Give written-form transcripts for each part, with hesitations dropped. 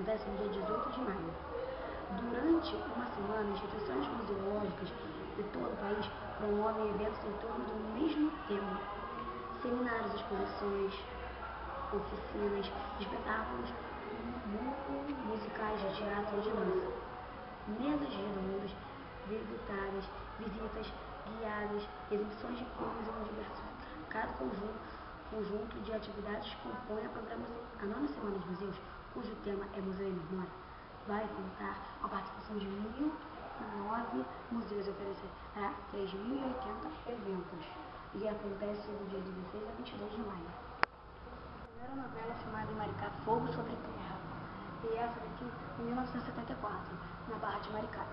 acontece no dia 18 de maio. Durante uma semana, instituições museológicas de todo o país promovem eventos em torno do mesmo tema. Seminários, exposições, oficinas, espetáculos musicais de teatro ou de dança. Mesas redondas, visitas guiadas, exibições de filmes e um diversificado conjunto de atividades compõe a nona Semana dos Museus, cujo tema é Museu em Memória. Vai contar com a participação de 1.009 museus e oferecerá 3.080 eventos. E acontece do dia 16 a 22 de maio. A primeira novela filmada em Maricá, Fogo sobre Terra. E essa daqui, em 1974, na Barra de Maricá.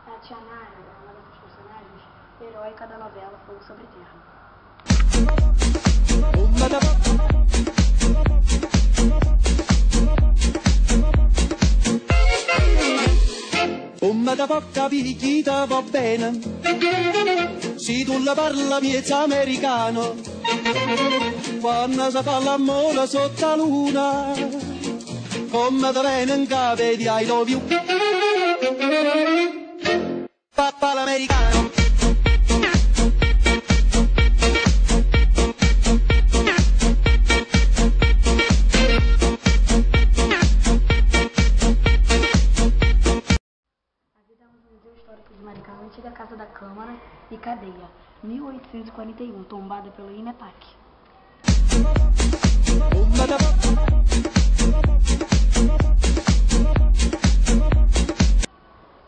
A Tia Nara é uma dessas personagens heróica da novela Fogo sobre Terra. Come da porca picchita va bene, se tu la parla miezza americano, quando si fa l'amore sotto la luna, come da bene in capo di I love you, papà l'americano. De Maricá, a antiga Casa da Câmara e Cadeia, 1841, tombada pelo INEPAC.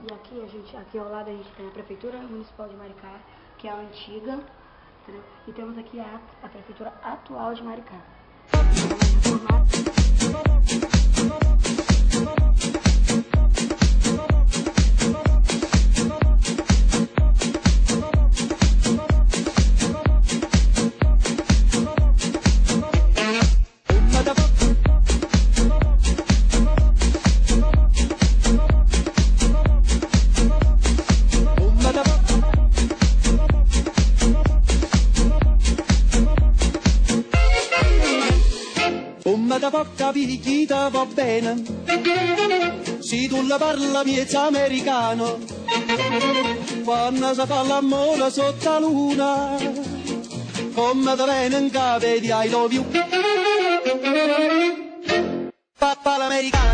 E aqui ao lado a gente tem a Prefeitura Municipal de Maricá, que é a antiga, entendeu? E temos aqui a Prefeitura atual de Maricá. Come da porca picchita va bene, se tu la parla miezza americano, quando si fa l'amore sotto la luna, come da bene in capo di I love you, papà l'americano.